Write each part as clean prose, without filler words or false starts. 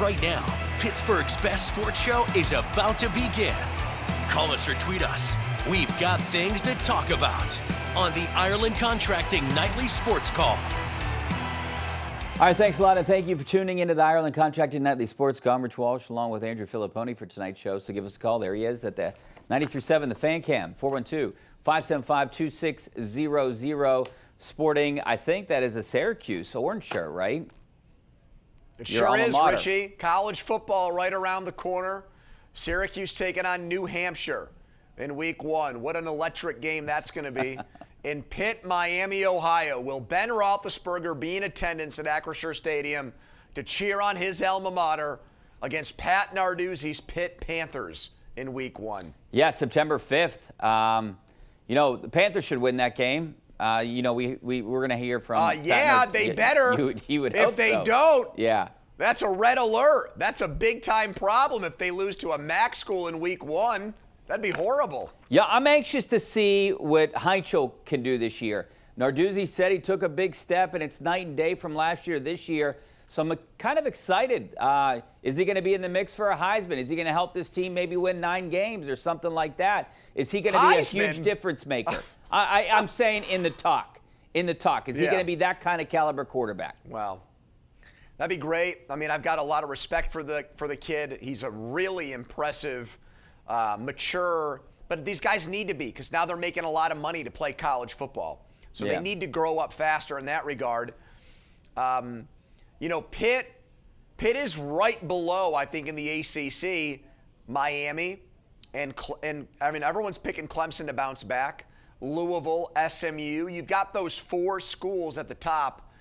right now. Pittsburgh's best sports show is about to begin. Call us or tweet us. We've got things to talk about on the Ireland Contracting Nightly Sports Call. All right, thanks a lot, and thank you for tuning into the Ireland Contracting Nightly Sports Call. I'm Rich Walsh, along with Andrew Fillipponi for tonight's show, so give us a call. There he is at the 93.7, the Fan Cam, 412-575-2600. Sporting, I think that is a Syracuse orange shirt, right? It sure is, Richie. College football right around the corner. Syracuse taking on New Hampshire in week 1. What an electric game that's going to be. In Pitt, Miami, Ohio, will Ben Roethlisberger be in attendance at Acrisure Stadium to cheer on his alma mater against Pat Narduzzi's Pitt Panthers in week 1? Yeah, September 5th. The Panthers should win that game. We're going to hear from. They better. You would if hope they so. don't, yeah, that's a red alert. That's a big time problem if they lose to a MAC school in week 1. That'd be horrible. Yeah, I'm anxious to see what Heinchel can do this year. Narduzzi said he took a big step, and it's night and day from last year this year. So I'm kind of excited. Is he going to be in the mix for a Heisman? Is he going to help this team maybe win 9 games or something like that? Is he going to be a huge difference maker? I'm saying in the talk. Is he going to be that kind of caliber quarterback? Wow. That'd be great. I mean, I've got a lot of respect for the kid. He's a really impressive, mature, but these guys need to be, because now they're making a lot of money to play college football. So they need to grow up faster in that regard. Pitt is right below, I think, in the ACC, Miami, and everyone's picking Clemson to bounce back. Louisville, SMU. You've got those 4 schools at the top,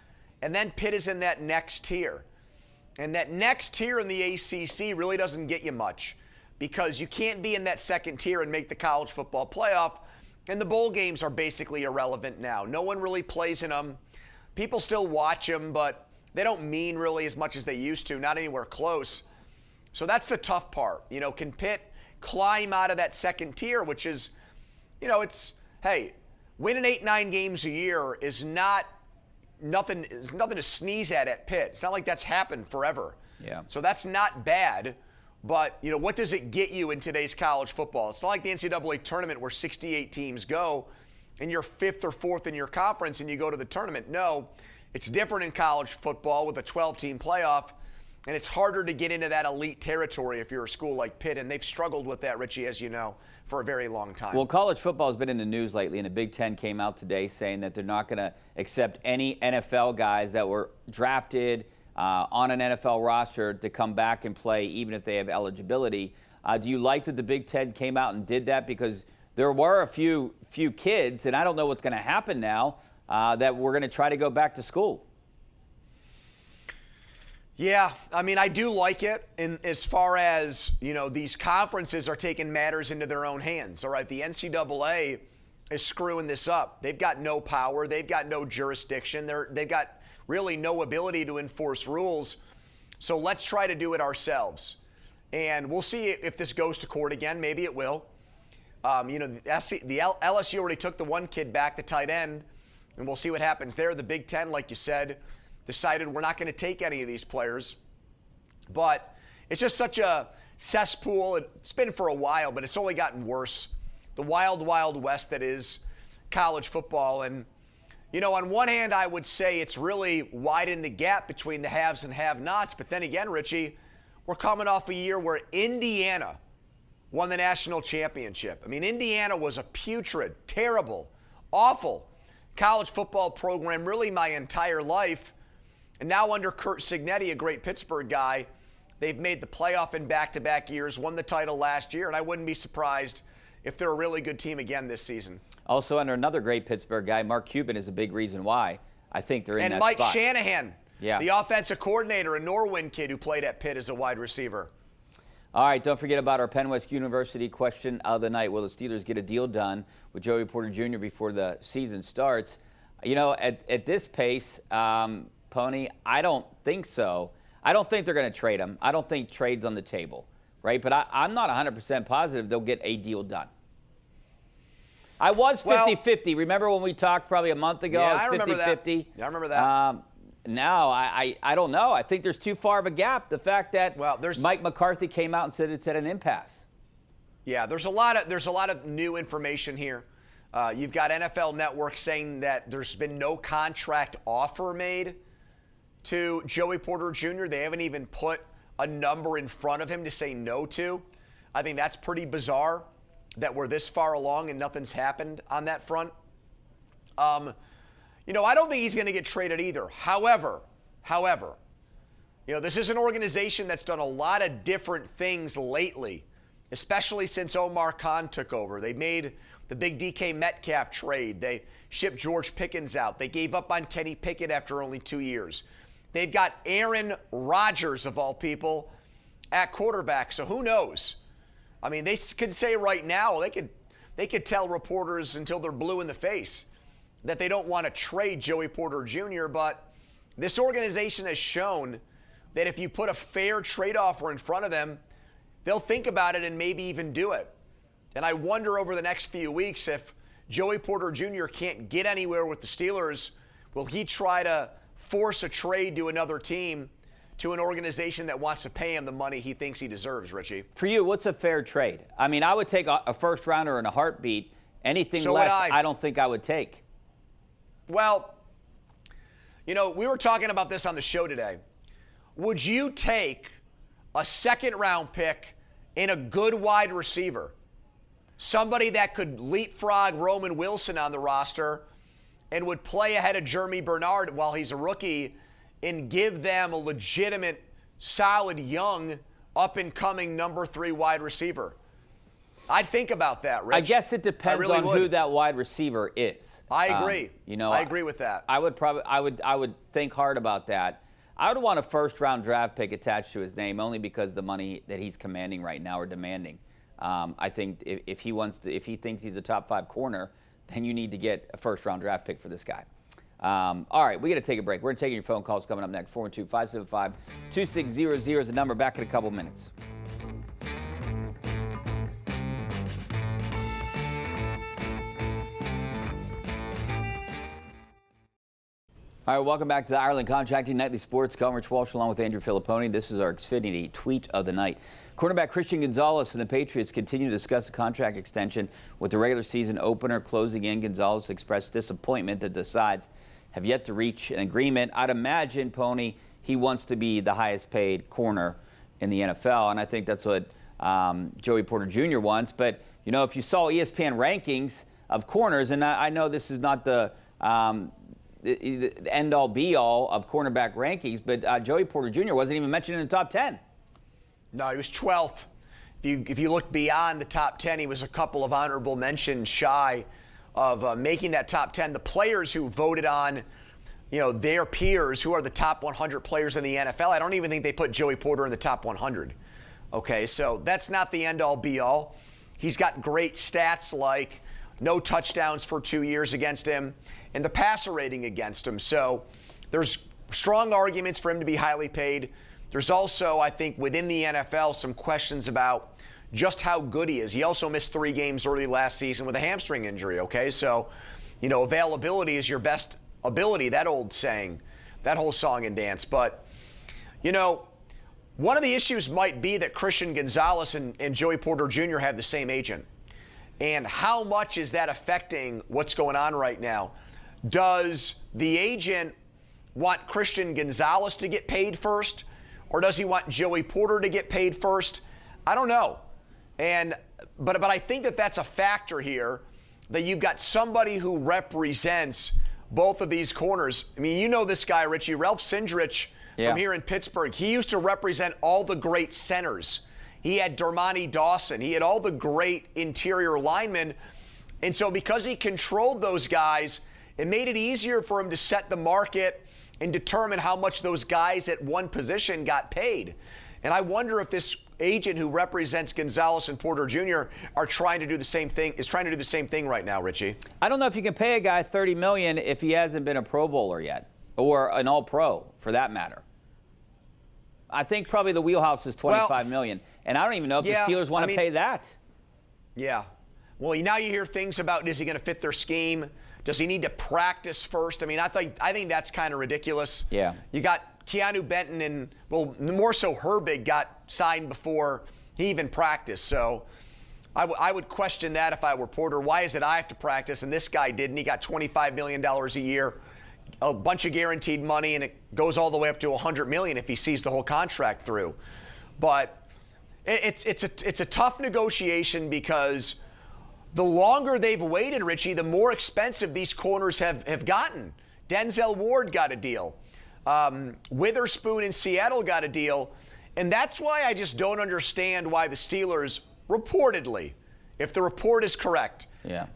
and then Pitt is in that next tier. And that next tier in the ACC really doesn't get you much, because you can't be in that second tier and make the college football playoff, and the bowl games are basically irrelevant now. No one really plays in them. People still watch them, but they don't mean really as much as they used to, not anywhere close. So that's the tough part. Can Pitt climb out of that second tier, which is, winning 8-9 games a year is nothing to sneeze at Pitt. It's not like that's happened forever. Yeah. So that's not bad. But, what does it get you in today's college football? It's not like the NCAA tournament where 68 teams go and you're 5th or 4th in your conference and you go to the tournament. No, it's different in college football with a 12-team playoff, and it's harder to get into that elite territory if you're a school like Pitt, and they've struggled with that, Richie, as you know, for a very long time. Well, college football has been in the news lately, and the Big Ten came out today saying that they're not going to accept any NFL guys that were drafted on an NFL roster to come back and play, even if they have eligibility. Do you like that the Big Ten came out and did that? Because there were a few kids, and I don't know what's going to happen now, that we're going to try to go back to school. Yeah, I do like it in as far as, these conferences are taking matters into their own hands. All right, the NCAA is screwing this up. They've got no power. They've got no jurisdiction. They've got really no ability to enforce rules. So let's try to do it ourselves. And we'll see if this goes to court again. Maybe it will. The LSU already took the one kid back, the tight end, and we'll see what happens there. The Big Ten, like you said, decided we're not going to take any of these players. But it's just such a cesspool. It's been for a while, but it's only gotten worse. The wild, wild west that is college football. And, on one hand, I would say it's really widened the gap between the haves and have-nots. But then again, Richie, we're coming off a year where Indiana won the national championship. Indiana was a putrid, terrible, awful college football program really my entire life. And now under Curt Cignetti, a great Pittsburgh guy, they've made the playoff in back-to-back years, won the title last year, and I wouldn't be surprised if they're a really good team again this season. Also under another great Pittsburgh guy, Mark Cuban is a big reason why I think they're in that spot. And spot. Mike Shanahan, the offensive coordinator, a Norwin kid who played at Pitt as a wide receiver. All right, don't forget about our Penn West University question of the night. Will the Steelers get a deal done with Joey Porter Jr. before the season starts? At this pace, Pony, I don't think so. I don't think they're going to trade him. I don't think trade's on the table, right? But I'm not 100% positive they'll get a deal done. I was 50-50. Remember when we talked probably a month ago? Yeah, I was 50-50. Yeah, I remember that. No, I don't know. I think there's too far of a gap. The fact that Mike McCarthy came out and said it's at an impasse. Yeah, there's a lot of new information here. You've got NFL Network saying that there's been no contract offer made to Joey Porter Jr. They haven't even put a number in front of him to say no to. I think that's pretty bizarre that we're this far along and nothing's happened on that front. I don't think he's going to get traded either. However, this is an organization that's done a lot of different things lately, especially since Omar Khan took over. They made the big DK Metcalf trade. They shipped George Pickens out. They gave up on Kenny Pickett after only 2 years. They've got Aaron Rodgers, of all people, at quarterback. So who knows? I mean, they could say right now, they could tell reporters until they're blue in the face that they don't want to trade Joey Porter Jr., but this organization has shown that if you put a fair trade offer in front of them, they'll think about it and maybe even do it. And I wonder over the next few weeks if Joey Porter Jr. can't get anywhere with the Steelers, will he try to force a trade to another team, to an organization that wants to pay him the money he thinks he deserves, Richie? For you, what's a fair trade? I mean, I would take a first rounder in a heartbeat. Anything less, I don't think I would take. Well, we were talking about this on the show today. Would you take a second-round pick in a good wide receiver, somebody that could leapfrog Roman Wilson on the roster and would play ahead of Jeremy Bernard while he's a rookie and give them a legitimate, solid, young, up-and-coming number 3 wide receiver? I'd think about that, Rich. I guess it depends on who that wide receiver is. I agree. I agree with that. I would think hard about that. I would want a first-round draft pick attached to his name only because the money that he's commanding right now or demanding. I think if he thinks he's a top 5 corner, then you need to get a first-round draft pick for this guy. All right, we got to take a break. We're taking your phone calls coming up next. 412-575-2600 is the number. Back in a couple minutes. All right, welcome back to the Ireland Contracting Nightly Sports. Rich Walsh along with Andrew Fillipponi. This is our Xfinity tweet of the night. Cornerback Christian Gonzalez and the Patriots continue to discuss a contract extension with the regular season opener closing in. Gonzalez expressed disappointment that the sides have yet to reach an agreement. I'd imagine, Pony, he wants to be the highest paid corner in the NFL, and I think that's what Joey Porter Jr. wants. But, if you saw ESPN rankings of corners, and I know this is not the end-all, be-all of cornerback rankings, but Joey Porter Jr. wasn't even mentioned in the top 10. No, he was 12th. If you look beyond the top 10, he was a couple of honorable mentions shy of making that top 10. The players who voted on, their peers, who are the top 100 players in the NFL, I don't even think they put Joey Porter in the top 100. Okay, so that's not the end-all, be-all. He's got great stats like no touchdowns for 2 years against him, and the passer rating against him. So there's strong arguments for him to be highly paid. There's also, I think, within the NFL, some questions about just how good he is. He also missed 3 games early last season with a hamstring injury, okay? So, availability is your best ability, that old saying, that whole song and dance. But, one of the issues might be that Christian Gonzalez and Joey Porter Jr. have the same agent. And how much is that affecting what's going on right now? Does the agent want Christian Gonzalez to get paid first, or does he want Joey Porter to get paid first? I don't know. But I think that's a factor here, that you've got somebody who represents both of these corners. I mean, you know this guy, Richie, Ralph Sindrich from here in Pittsburgh. He used to represent all the great centers. He had Dermontti Dawson. He had all the great interior linemen. And so because he controlled those guys, it made it easier for him to set the market and determine how much those guys at one position got paid. And I wonder if this agent who represents Gonzalez and Porter Jr. is trying to do the same thing right now, Richie. I don't know if you can pay a guy $30 million if he hasn't been a Pro Bowler yet, or an All-Pro for that matter. I think probably the wheelhouse is $25 million, and I don't even know if the Steelers want to pay that. Yeah. Well, now you hear things about, is he going to fit their scheme? Does he need to practice first? I mean, I think that's kind of ridiculous. Yeah. You got Keanu Benton and, well, more so Herbig got signed before he even practiced. So I would question that if I were Porter. Why is it I have to practice and this guy didn't? He got $25 million a year, a bunch of guaranteed money, and it goes all the way up to $100 million if he sees the whole contract through. But it's a tough negotiation because the longer they've waited, Richie, the more expensive these corners have gotten. Denzel Ward got a deal. Witherspoon in Seattle got a deal. And that's why I just don't understand why the Steelers reportedly, if the report is correct,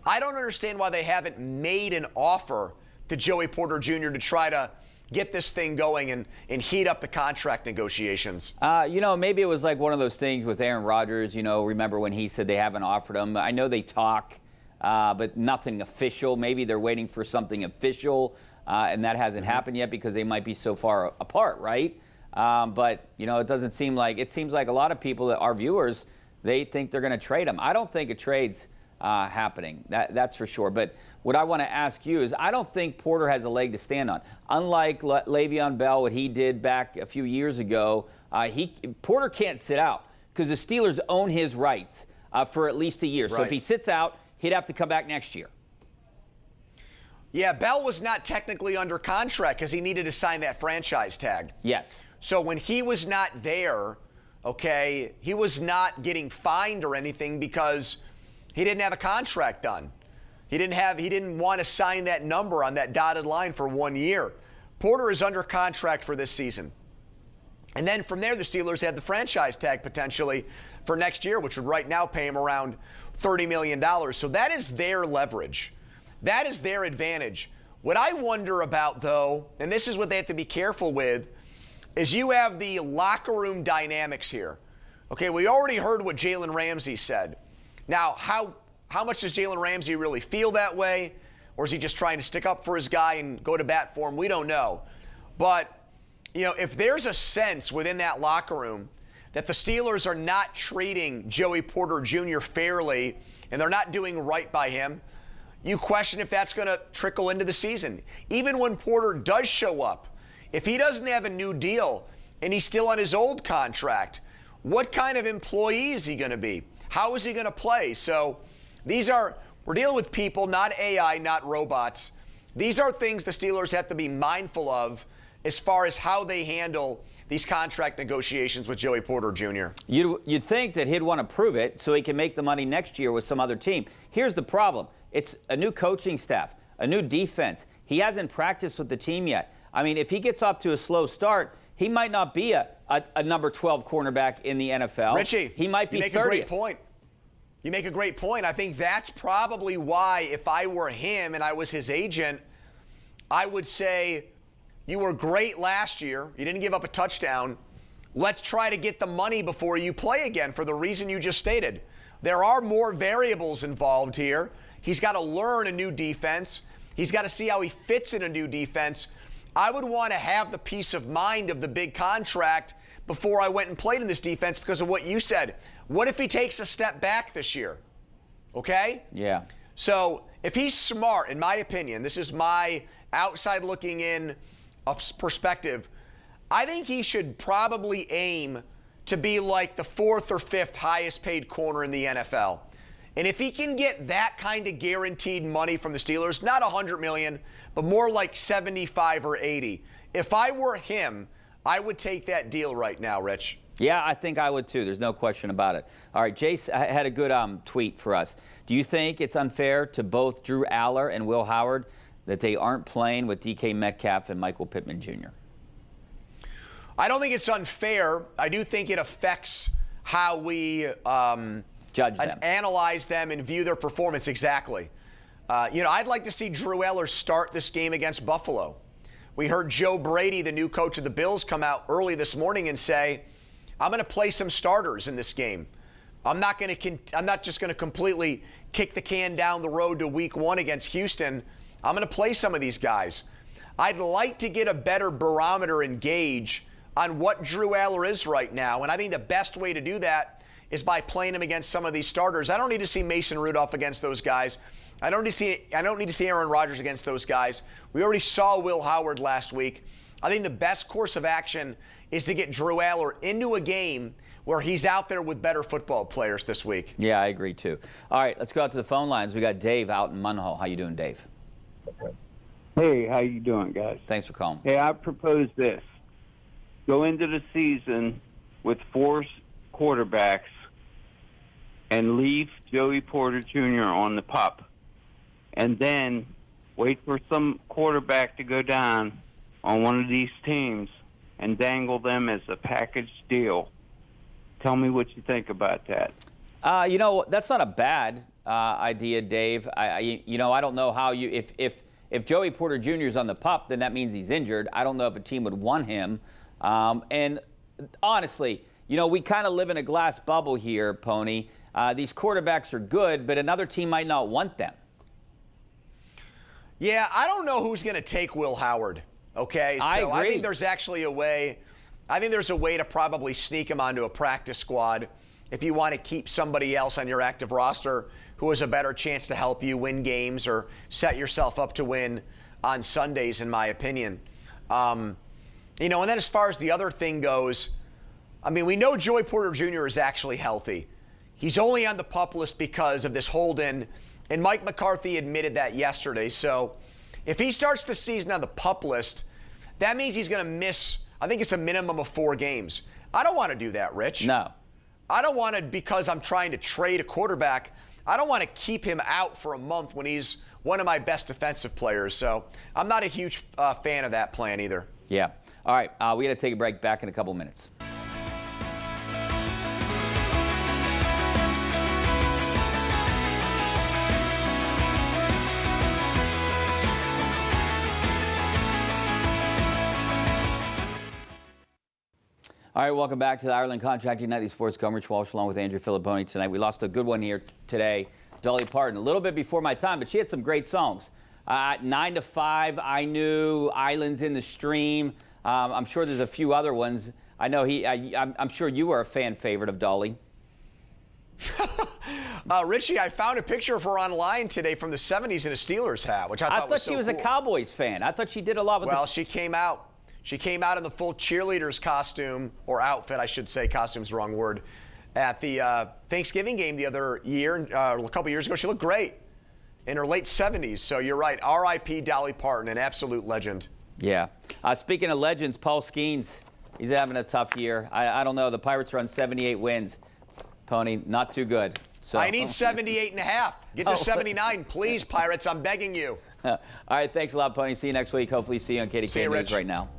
I don't understand why they haven't made an offer to Joey Porter Jr. to try to get this thing going and heat up the contract negotiations. Maybe it was like one of those things with Aaron Rodgers. Remember when he said they haven't offered him? I know they talk, but nothing official. Maybe they're waiting for something official, and that hasn't happened yet because they might be so far apart, right? But it doesn't seem like it seems like a lot of people, that our viewers, they think they're going to trade him. I don't think a trade's happening. That's for sure. But what I want to ask you is, I don't think Porter has a leg to stand on. Unlike Le'Veon Bell, what he did back a few years ago, Porter can't sit out because the Steelers own his rights for at least a year. Right. So if he sits out, he'd have to come back next year. Yeah, Bell was not technically under contract because he needed to sign that franchise tag. Yes. So when he was not there, okay, he was not getting fined or anything because he didn't have a contract done. He didn't want to sign that number on that dotted line for 1 year. Porter is under contract for this season. And then from there, the Steelers have the franchise tag potentially for next year, which would right now pay him around $30 million. So that is their leverage. That is their advantage. What I wonder about, though, and this is what they have to be careful with, is you have the locker room dynamics here. Okay, we already heard what Jalen Ramsey said. Now, how much does Jalen Ramsey really feel that way? Or is he just trying to stick up for his guy and go to bat for him? We don't know. But, if there's a sense within that locker room that the Steelers are not treating Joey Porter Jr. fairly and they're not doing right by him, you question if that's going to trickle into the season. Even when Porter does show up, if he doesn't have a new deal and he's still on his old contract, what kind of employee is he going to be? How is he going to play? So we're dealing with people, not AI, not robots. These are things the Steelers have to be mindful of as far as how they handle these contract negotiations with Joey Porter Jr. You'd think that he'd want to prove it so he can make the money next year with some other team. Here's the problem. It's a new coaching staff, a new defense. He hasn't practiced with the team yet. I mean, if he gets off to a slow start, he might not be a number 12 cornerback in the NFL. Richie, he might be 30th. You make a great point. You make a great point. I think that's probably why, if I were him and I was his agent, I would say, you were great last year. You didn't give up a touchdown. Let's try to get the money before you play again for the reason you just stated. There are more variables involved here. He's got to learn a new defense. He's got to see how he fits in a new defense. I would want to have the peace of mind of the big contract before I went and played in this defense because of what you said. What if he takes a step back this year? Okay? Yeah. So if he's smart, in my opinion, this is my outside looking in perspective, I think he should probably aim to be like the 4th or 5th highest paid corner in the NFL. And if he can get that kind of guaranteed money from the Steelers, not $100 million, but more like 75 or 80, if I were him, I would take that deal right now, Rich. Yeah, I think I would too. There's no question about it. All right, Jace had a good tweet for us. Do you think it's unfair to both Drew Aller and Will Howard that they aren't playing with DK Metcalf and Michael Pittman Jr.? I don't think it's unfair. I do think it affects how we judge them, analyze them, and view their performance. Exactly. I'd like to see Drew Aller start this game against Buffalo. We heard Joe Brady, the new coach of the Bills, come out early this morning and say, I'm going to play some starters in this game. I'm not just going to completely kick the can down the road to week 1 against Houston. I'm going to play some of these guys. I'd like to get a better barometer and gauge on what Drew Aller is right now, and I think the best way to do that is by playing him against some of these starters. I don't need to see Mason Rudolph against those guys. I don't need to see Aaron Rodgers against those guys. We already saw Will Howard last week. I think the best course of action is to get Drew Aller into a game where he's out there with better football players this week. Yeah, I agree too. All right, let's go out to the phone lines. We got Dave out in Munhall. How you doing, Dave? Hey, how you doing, guys? Thanks for calling. Hey, I propose this. Go into the season with 4 quarterbacks and leave Joey Porter Jr. on the pup. And then wait for some quarterback to go down on one of these teams and dangle them as a package deal. Tell me what you think about that. You know, that's not a bad idea, Dave. I don't know how you if Joey Porter Jr. is on the pup, then that means he's injured. I don't know if a team would want him. And honestly, you know, we kind of live in a glass bubble here, Pony. These quarterbacks are good, but another team might not want them. Yeah, I don't know who's going to take Will Howard. Okay, so I agree. I think there's actually a way. I think there's a way to probably sneak him onto a practice squad if you want to keep somebody else on your active roster who has a better chance to help you win games or set yourself up to win on Sundays, in my opinion. And then as far as the other thing goes, I mean, we know Joey Porter Jr. is actually healthy. He's only on the PUP list because of this hold-in, and Mike McCarthy admitted that yesterday. So if he starts the season on the PUP list, that means he's going to miss, I think it's a minimum of 4 games. I don't want to do that, Rich. No. I don't want to, because I'm trying to trade a quarterback, I don't want to keep him out for a month when he's one of my best defensive players. So I'm not a huge fan of that plan either. Yeah. All right, we got to take a break. Back in a couple minutes. All right, welcome back to the Ireland Contracting Nightly Sports Coverage. Walsh along with Andrew Fillipponi tonight. We lost a good one here today, Dolly Parton. A little bit before my time, but she had some great songs. 9 to 5, I Knew, Islands in the Stream. I'm sure there's a few other ones. I know I'm sure you were a fan favorite of Dolly. Richie, I found a picture of her online today from the 70s in a Steelers hat, which I thought was so she was cool. A Cowboys fan. I thought she did a lot with Well, she came out. She came out in the full cheerleader's costume, or outfit, I should say. Costume's the wrong word. At the Thanksgiving game the other year, a couple years ago. She looked great in her late 70s. So you're right. R.I.P. Dolly Parton, an absolute legend. Yeah. Speaking of legends, Paul Skeens, he's having a tough year. I don't know. The Pirates are on 78 wins. Pony, not too good. So I need 78.5. Get to 79, please, Pirates. I'm begging you. All right. Thanks a lot, Pony. See you next week. Hopefully see you on KDKA News right now.